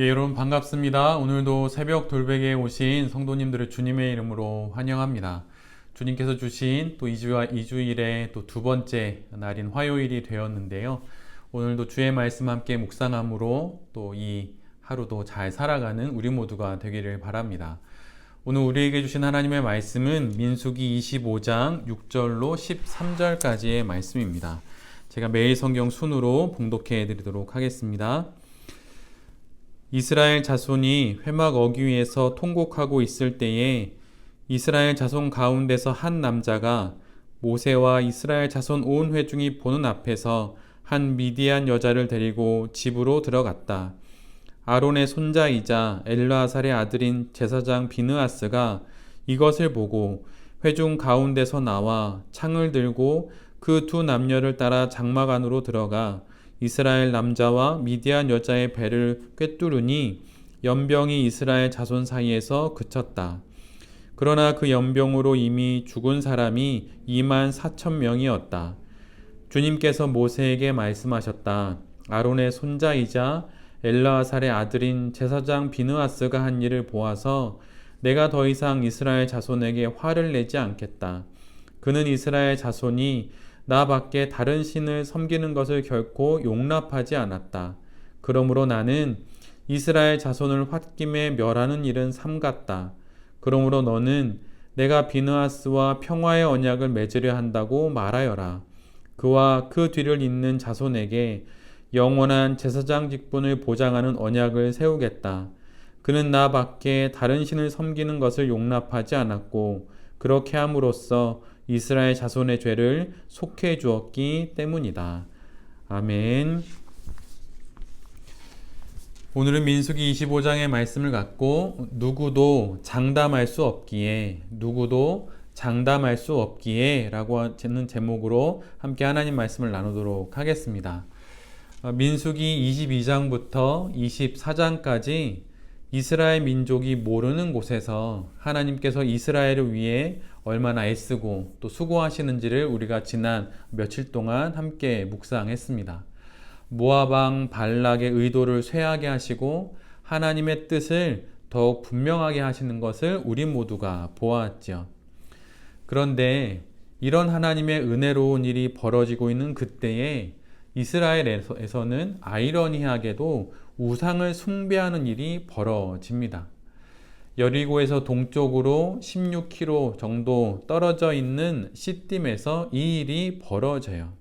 예, 여러분 반갑습니다. 오늘도 새벽 돌베개에 오신 성도님들을 주님의 이름으로 환영합니다. 주님께서 주신 또 2주일의 또 두 번째 날인 화요일이 되었는데요. 오늘도 주의 말씀 함께 묵상함으로 또 이 하루도 잘 살아가는 우리 모두가 되기를 바랍니다. 오늘 우리에게 주신 하나님의 말씀은 민수기 25장 6절로 13절까지의 말씀입니다. 제가 매일 성경 순으로 봉독해 드리도록 하겠습니다. 이스라엘 자손이 회막 어귀에서 통곡하고 있을 때에 이스라엘 자손 가운데서 한 남자가 모세와 이스라엘 자손 온 회중이 보는 앞에서 한 미디안 여자를 데리고 집으로 들어갔다. 아론의 손자이자 엘르아살의 아들인 제사장 비느하스가 이것을 보고 회중 가운데서 나와 창을 들고 그 두 남녀를 따라 장막 안으로 들어가 이스라엘 남자와 미디안 여자의 배를 꿰뚫으니 연병이 이스라엘 자손 사이에서 그쳤다. 그러나 그 연병으로 이미 죽은 사람이 24,000명이었다. 주님께서 모세에게 말씀하셨다. 아론의 손자이자 엘르아살의 아들인 제사장 비느하스가 한 일을 보아서 내가 더 이상 이스라엘 자손에게 화를 내지 않겠다. 그는 이스라엘 자손이 나 밖에 다른 신을 섬기는 것을 결코 용납하지 않았다. 그러므로 나는 이스라엘 자손을 홧김에 멸하는 일은 삼갔다. 그러므로 너는 내가 비느하스와 평화의 언약을 맺으려 한다고 말하여라. 그와 그 뒤를 잇는 자손에게 영원한 제사장 직분을 보장하는 언약을 세우겠다. 그는 나 밖에 다른 신을 섬기는 것을 용납하지 않았고 그렇게 함으로써 이스라엘 자손의 죄를 속해 주었기 때문이다. 아멘. 오늘은 민수기 25장의 말씀을 갖고 누구도 장담할 수 없기에 라고 하는 제목으로 함께 하나님 말씀을 나누도록 하겠습니다. 민수기 22장부터 24장까지 이스라엘 민족이 모르는 곳에서 하나님께서 이스라엘을 위해 얼마나 애쓰고 또 수고하시는지를 우리가 지난 며칠 동안 함께 묵상했습니다. 모압 왕 발락의 의도를 쇠하게 하시고 하나님의 뜻을 더욱 분명하게 하시는 것을 우리 모두가 보았죠. 그런데 이런 하나님의 은혜로운 일이 벌어지고 있는 그때에 이스라엘에서는 아이러니하게도 우상을 숭배하는 일이 벌어집니다. 여리고에서 동쪽으로 16km 정도 떨어져 있는 시딤에서 이 일이 벌어져요.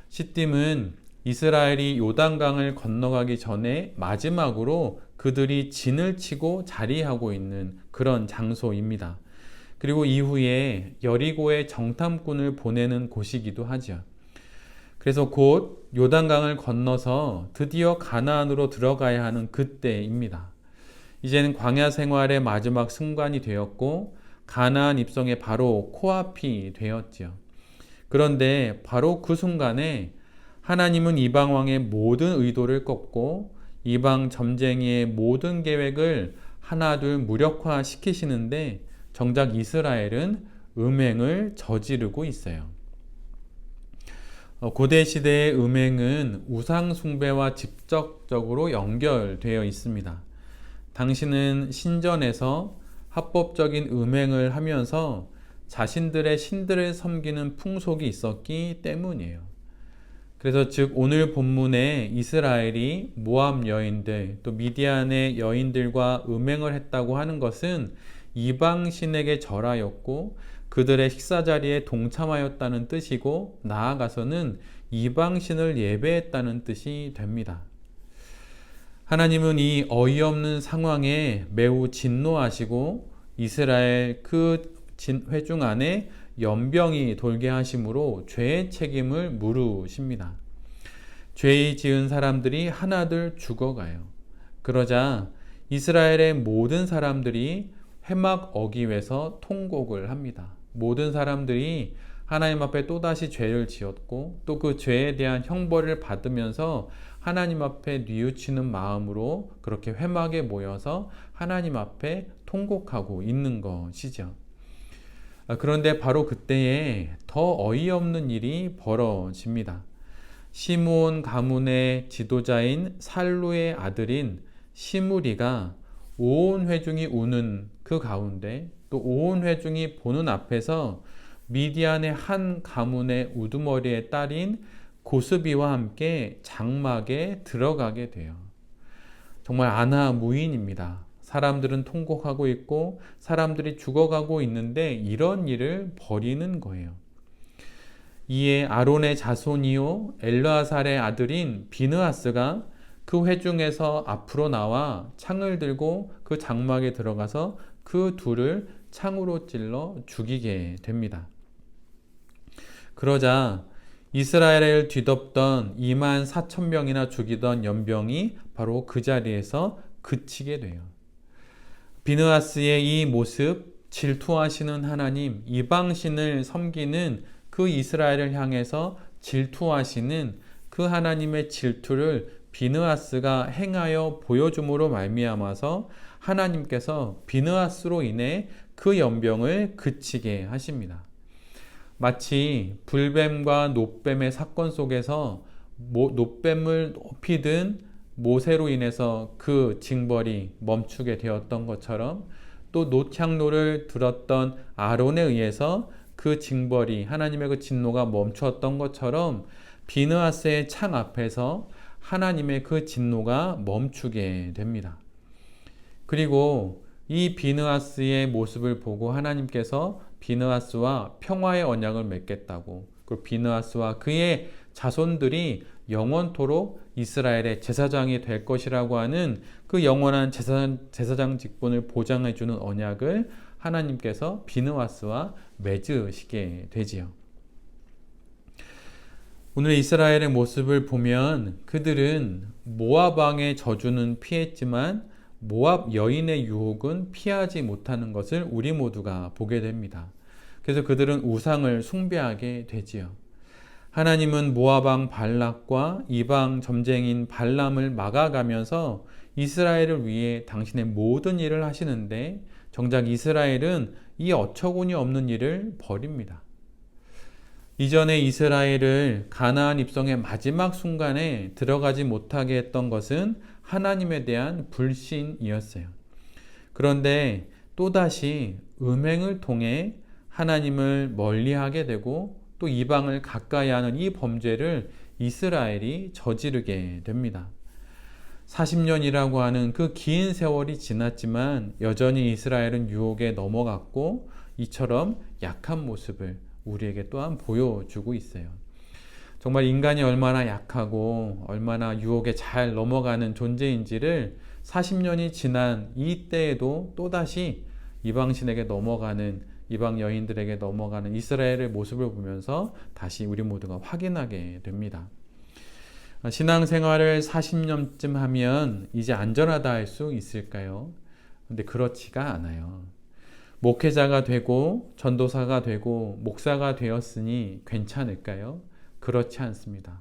시딤은 이스라엘이 요단강을 건너가기 전에 마지막으로 그들이 진을 치고 자리하고 있는 그런 장소입니다. 그리고 이후에 여리고에 정탐꾼을 보내는 곳이기도 하죠. 그래서 곧 요단강을 건너서 드디어 가나안으로 들어가야 하는 그때입니다. 이제는 광야 생활의 마지막 순간이 되었고 가나안 입성의 바로 코앞이 되었지요. 그런데 바로 그 순간에 하나님은 이방 왕의 모든 의도를 꺾고 이방 점쟁이의 모든 계획을 하나둘 무력화시키시는데 정작 이스라엘은 음행을 저지르고 있어요. 고대 시대의 음행은 우상 숭배와 직접적으로 연결되어 있습니다. 당신은 신전에서 합법적인 음행을 하면서 자신들의 신들을 섬기는 풍속이 있었기 때문이에요. 그래서 즉 오늘 본문에 이스라엘이 모압 여인들 또 미디안의 여인들과 음행을 했다고 하는 것은 이방 신에게 절하였고 그들의 식사 자리에 동참하였다는 뜻이고 나아가서는 이방 신을 예배했다는 뜻이 됩니다. 하나님은 이 어이없는 상황에 매우 진노하시고 이스라엘 그 회중 안에 연병이 돌게 하심으로 죄의 책임을 물으십니다. 죄의 지은 사람들이 하나둘 죽어가요. 그러자 이스라엘의 모든 사람들이 회막 어귀에서 통곡을 합니다. 모든 사람들이 하나님 앞에 또다시 죄를 지었고 또 그 죄에 대한 형벌을 받으면서 하나님 앞에 뉘우치는 마음으로 그렇게 회막에 모여서 하나님 앞에 통곡하고 있는 것이죠. 그런데 바로 그때에 더 어이없는 일이 벌어집니다. 시므온 가문의 지도자인 살루의 아들인 시므리가 온 회중이 우는 그 가운데 또 온 회중이 보는 앞에서 미디안의 한 가문의 우두머리의 딸인 고스비와 함께 장막에 들어가게 돼요. 정말 안하무인입니다. 사람들은 통곡하고 있고 사람들이 죽어가고 있는데 이런 일을 벌이는 거예요. 이에 아론의 자손이요 엘르아살의 아들인 비느하스가 그 회중에서 앞으로 나와 창을 들고 그 장막에 들어가서 그 둘을 창으로 찔러 죽이게 됩니다. 그러자 이스라엘을 뒤덮던 2만 4천 명이나 죽이던 연병이 바로 그 자리에서 그치게 돼요. 비느하스의 이 모습, 질투하시는 하나님, 이방신을 섬기는 그 이스라엘을 향해서 질투하시는 그 하나님의 질투를 비느하스가 행하여 보여줌으로 말미암아서 하나님께서 비느하스로 인해 그 연병을 그치게 하십니다. 마치 불뱀과 놋뱀의 사건 속에서 놋뱀을 높이 든 모세로 인해서 그 징벌이 멈추게 되었던 것처럼 또 놋향로를 들었던 아론에 의해서 그 징벌이 하나님의 그 진노가 멈추었던 것처럼 비느하스의 창 앞에서 하나님의 그 진노가 멈추게 됩니다. 그리고 이 비느하스의 모습을 보고 하나님께서 비느하스와 평화의 언약을 맺겠다고, 그리고 비느하스와 그의 자손들이 영원토록 이스라엘의 제사장이 될 것이라고 하는 그 영원한 제사장 직분을 보장해주는 언약을 하나님께서 비느하스와 맺으시게 되지요. 오늘 이스라엘의 모습을 보면 그들은 모압 왕의 저주는 피했지만 모압 여인의 유혹은 피하지 못하는 것을 우리 모두가 보게 됩니다. 그래서 그들은 우상을 숭배하게 되지요. 하나님은 모압 왕 발락과 이방 점쟁인 발람을 막아가면서 이스라엘을 위해 당신의 모든 일을 하시는데 정작 이스라엘은 이 어처구니 없는 일을 벌입니다. 이전에 이스라엘을 가나안 입성의 마지막 순간에 들어가지 못하게 했던 것은 하나님에 대한 불신이었어요. 그런데 또다시 음행을 통해 하나님을 멀리하게 되고 또 이방을 가까이 하는 이 범죄를 이스라엘이 저지르게 됩니다. 40년이라고 하는 그 긴 세월이 지났지만 여전히 이스라엘은 유혹에 넘어갔고 이처럼 약한 모습을 우리에게 또한 보여주고 있어요. 정말 인간이 얼마나 약하고 얼마나 유혹에 잘 넘어가는 존재인지를 40년이 지난 이때에도 또다시 이방신에게 넘어가는, 이방 여인들에게 넘어가는 이스라엘의 모습을 보면서 다시 우리 모두가 확인하게 됩니다. 신앙생활을 40년쯤 하면 이제 안전하다 할 수 있을까요? 근데 그렇지가 않아요. 목회자가 되고 전도사가 되고 목사가 되었으니 괜찮을까요? 그렇지 않습니다.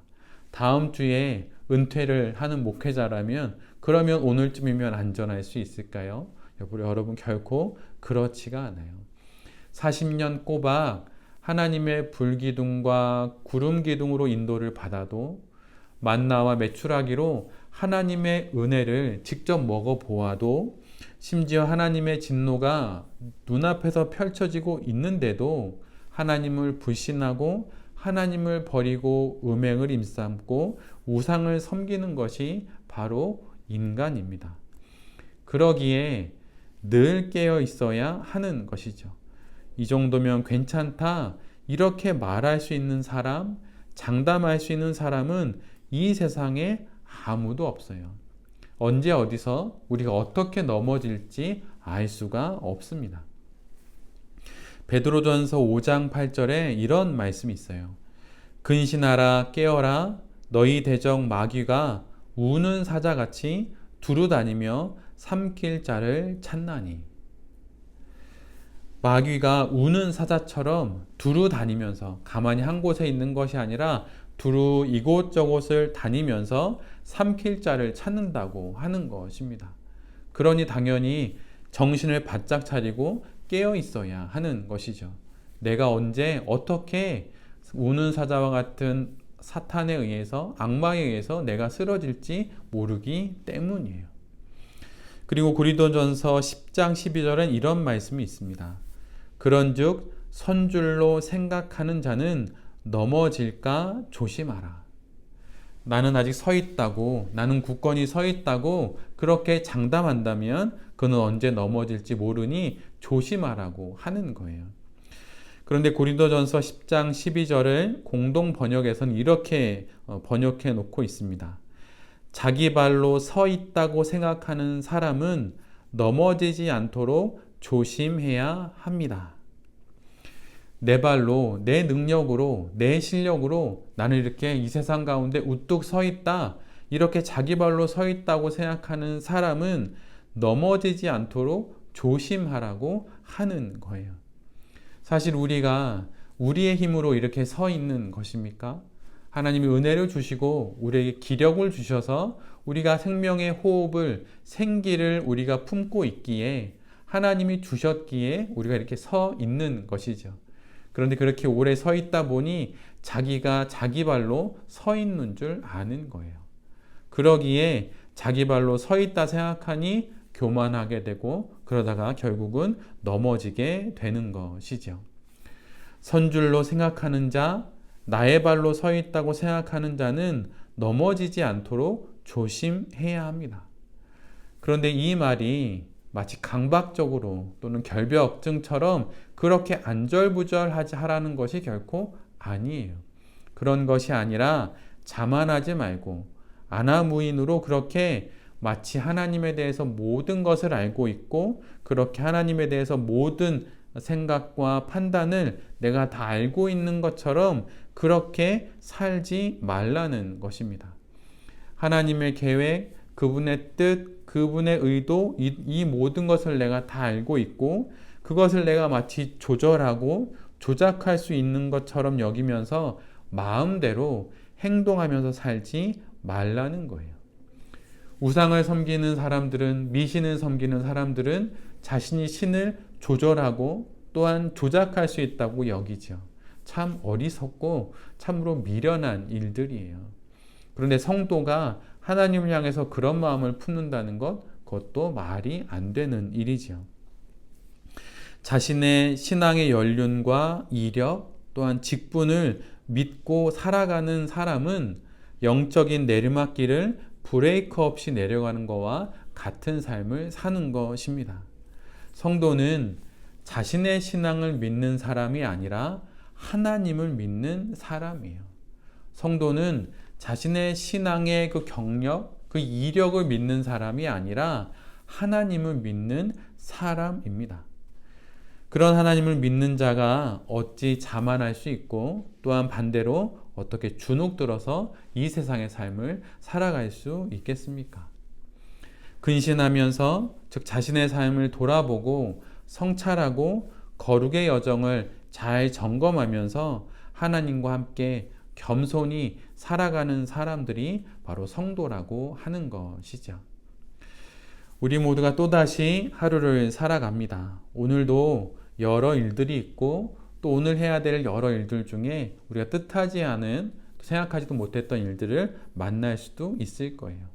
다음 주에 은퇴를 하는 목회자라면 그러면 오늘쯤이면 안전할 수 있을까요? 여러분 결코 그렇지가 않아요. 40년 꼬박 하나님의 불기둥과 구름기둥으로 인도를 받아도 만나와 메추라기로 하나님의 은혜를 직접 먹어보아도 심지어 하나님의 진노가 눈앞에서 펼쳐지고 있는데도 하나님을 불신하고 하나님을 버리고 음행을 임삼고 우상을 섬기는 것이 바로 인간입니다. 그러기에 늘 깨어 있어야 하는 것이죠. 이 정도면 괜찮다 이렇게 말할 수 있는 사람, 장담할 수 있는 사람은 이 세상에 아무도 없어요. 언제 어디서 우리가 어떻게 넘어질지 알 수가 없습니다. 베드로전서 5장 8절에 이런 말씀이 있어요. 근신하라 깨어라 너희 대적 마귀가 우는 사자같이 두루 다니며 삼킬 자를 찾나니. 마귀가 우는 사자처럼 두루 다니면서 가만히 한 곳에 있는 것이 아니라 두루 이곳저곳을 다니면서 삼킬 자를 찾는다고 하는 것입니다. 그러니 당연히 정신을 바짝 차리고 깨어 있어야 하는 것이죠. 내가 언제 어떻게 우는 사자와 같은 사탄에 의해서, 악마에 의해서 내가 쓰러질지 모르기 때문이에요. 그리고 고린도전서 10장 12절엔 이런 말씀이 있습니다. 그런즉 선줄로 생각하는 자는 넘어질까 조심하라. 나는 아직 서 있다고, 나는 굳건히 서 있다고 그렇게 장담한다면 그는 언제 넘어질지 모르니 조심하라고 하는 거예요. 그런데 고린도전서 10장 12절을 공동 번역에서는 이렇게 번역해 놓고 있습니다. 자기 발로 서 있다고 생각하는 사람은 넘어지지 않도록 조심해야 합니다. 내 발로, 내 능력으로, 내 실력으로 나는 이렇게 이 세상 가운데 우뚝 서 있다. 이렇게 자기 발로 서 있다고 생각하는 사람은 넘어지지 않도록 조심하라고 하는 거예요. 사실 우리가 우리의 힘으로 이렇게 서 있는 것입니까? 하나님이 은혜를 주시고 우리에게 기력을 주셔서 우리가 생명의 호흡을, 생기를 우리가 품고 있기에 하나님이 주셨기에 우리가 이렇게 서 있는 것이죠. 그런데 그렇게 오래 서 있다 보니 자기가 자기 발로 서 있는 줄 아는 거예요. 그러기에 자기 발로 서 있다 생각하니 교만하게 되고 그러다가 결국은 넘어지게 되는 것이죠. 선줄로 생각하는 자, 나의 발로 서 있다고 생각하는 자는 넘어지지 않도록 조심해야 합니다. 그런데 이 말이 마치 강박적으로 또는 결벽증처럼 그렇게 안절부절하지 하라는 것이 결코 아니에요. 그런 것이 아니라 자만하지 말고 안하무인으로 그렇게 마치 하나님에 대해서 모든 것을 알고 있고 그렇게 하나님에 대해서 모든 생각과 판단을 내가 다 알고 있는 것처럼 그렇게 살지 말라는 것입니다. 하나님의 계획, 그분의 뜻, 그분의 의도, 이 모든 것을 내가 다 알고 있고 그것을 내가 마치 조절하고 조작할 수 있는 것처럼 여기면서 마음대로 행동하면서 살지 말라는 거예요. 우상을 섬기는 사람들은, 미신을 섬기는 사람들은 자신이 신을 조절하고 또한 조작할 수 있다고 여기죠. 참 어리석고 참으로 미련한 일들이에요. 그런데 성도가 하나님을 향해서 그런 마음을 품는다는 것, 그것도 말이 안 되는 일이죠. 자신의 신앙의 연륜과 이력 또한 직분을 믿고 살아가는 사람은 영적인 내리막길을 브레이크 없이 내려가는 것과 같은 삶을 사는 것입니다. 성도는 자신의 신앙을 믿는 사람이 아니라 하나님을 믿는 사람이에요. 성도는 자신의 신앙의 그 경력, 그 이력을 믿는 사람이 아니라 하나님을 믿는 사람입니다. 그런 하나님을 믿는 자가 어찌 자만할 수 있고 또한 반대로 어떻게 주눅들어서 이 세상의 삶을 살아갈 수 있겠습니까? 근신하면서 즉 자신의 삶을 돌아보고 성찰하고 거룩의 여정을 잘 점검하면서 하나님과 함께 겸손히 살아가는 사람들이 바로 성도라고 하는 것이죠. 우리 모두가 또다시 하루를 살아갑니다. 오늘도 여러 일들이 있고 또 오늘 해야 될 여러 일들 중에 우리가 뜻하지 않은 생각하지도 못했던 일들을 만날 수도 있을 거예요.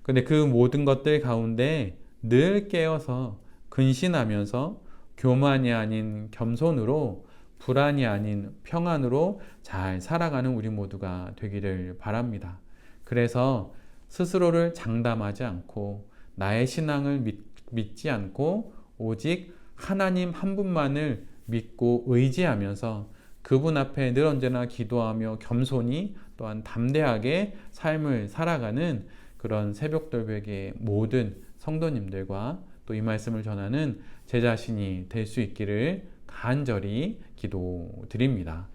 그런데 그 모든 것들 가운데 늘 깨어서 근신하면서 교만이 아닌 겸손으로 불안이 아닌 평안으로 잘 살아가는 우리 모두가 되기를 바랍니다. 그래서 스스로를 장담하지 않고 나의 신앙을 믿지 않고 오직 하나님 한 분만을 믿고 의지하면서 그분 앞에 늘 언제나 기도하며 겸손히 또한 담대하게 삶을 살아가는 그런 새벽돌백의 모든 성도님들과 또 이 말씀을 전하는 제 자신이 될 수 있기를 간절히 기도드립니다.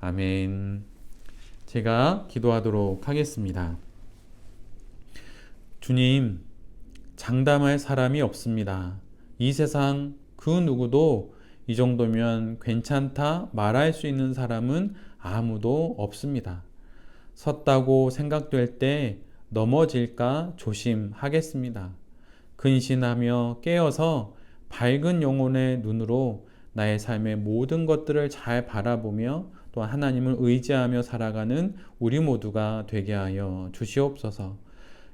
아멘. 제가 기도하도록 하겠습니다. 주님, 장담할 사람이 없습니다. 이 세상 그 누구도 이 정도면 괜찮다 말할 수 있는 사람은 아무도 없습니다. 섰다고 생각될 때 넘어질까 조심하겠습니다. 근신하며 깨어서 밝은 영혼의 눈으로 나의 삶의 모든 것들을 잘 바라보며 또 하나님을 의지하며 살아가는 우리 모두가 되게 하여 주시옵소서.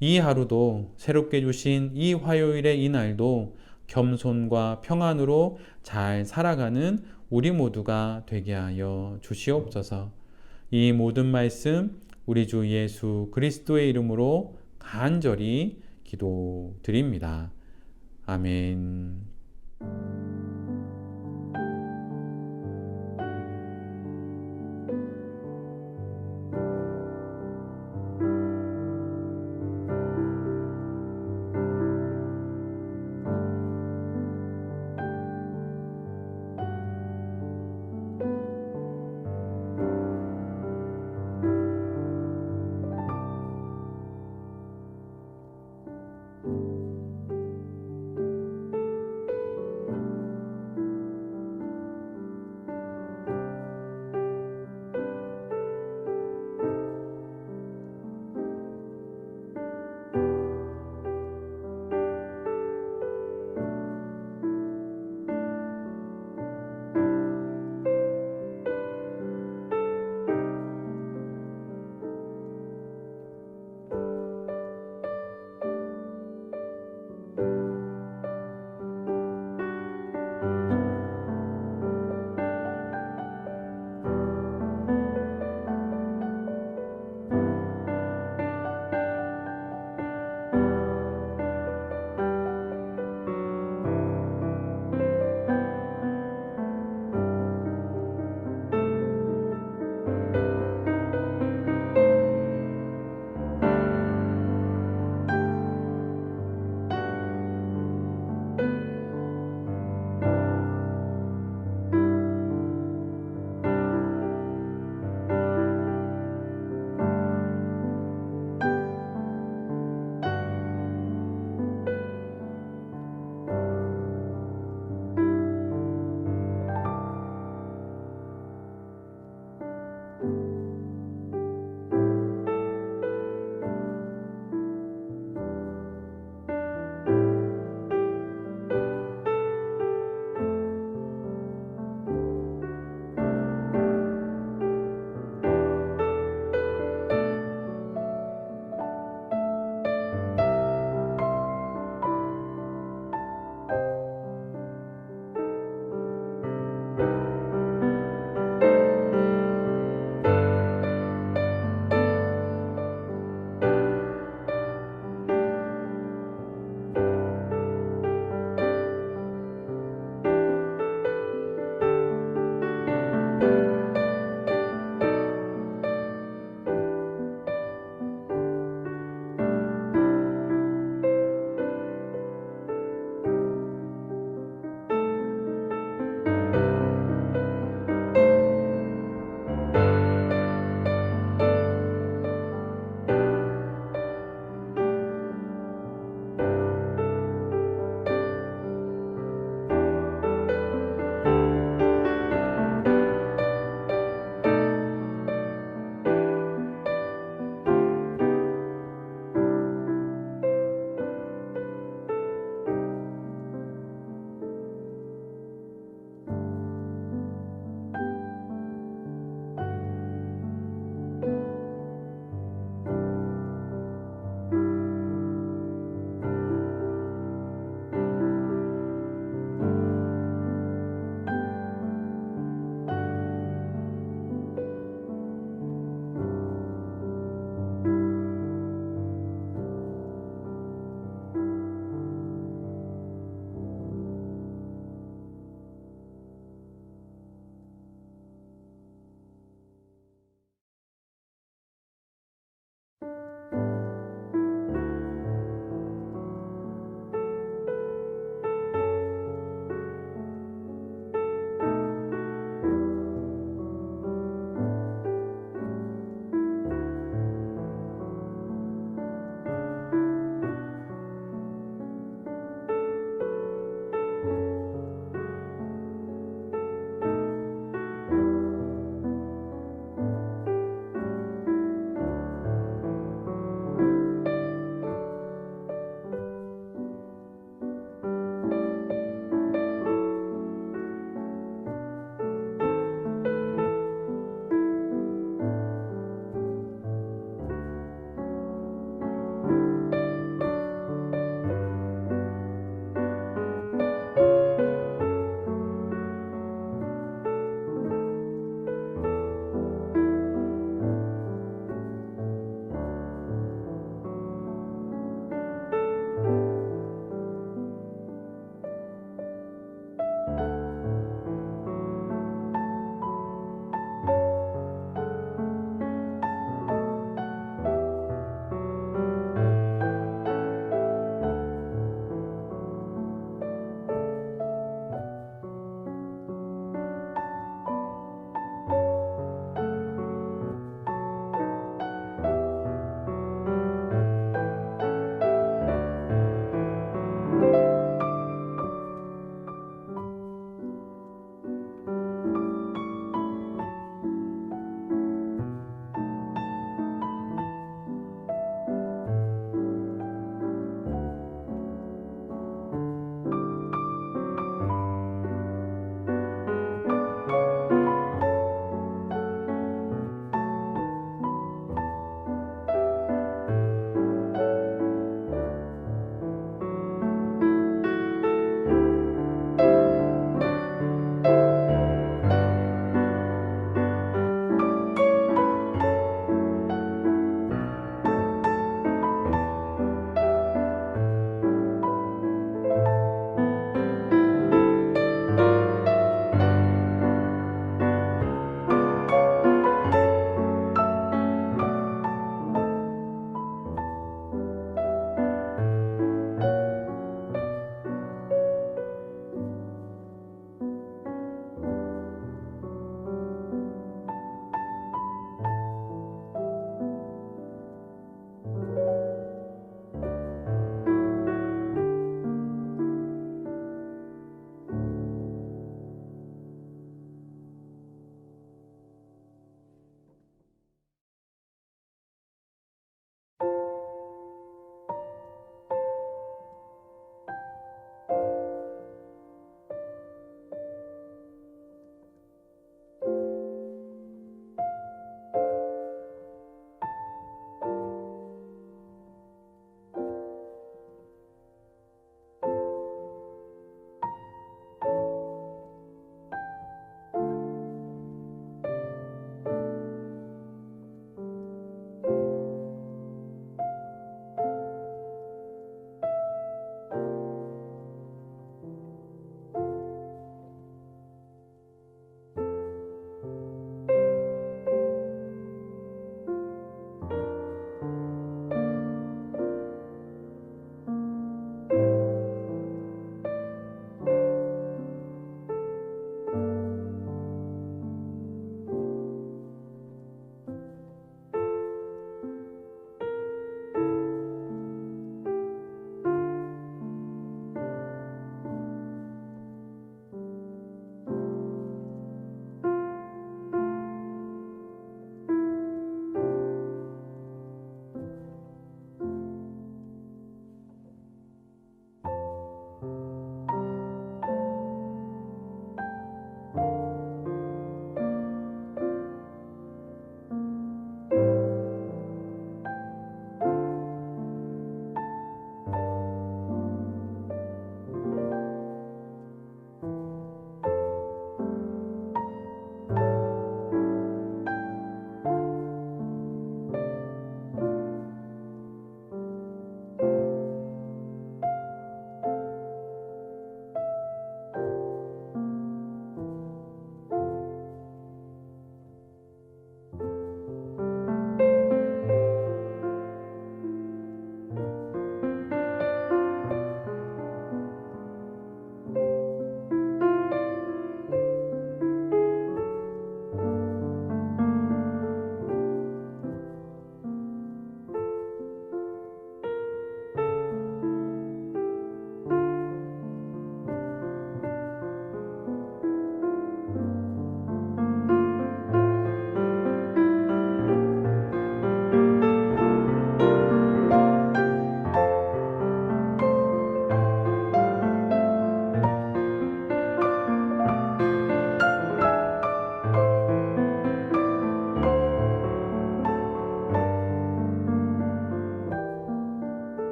이 하루도 새롭게 주신 이 화요일의 이 날도 겸손과 평안으로 잘 살아가는 우리 모두가 되게 하여 주시옵소서. 이 모든 말씀 우리 주 예수 그리스도의 이름으로 간절히 기도드립니다. 아멘.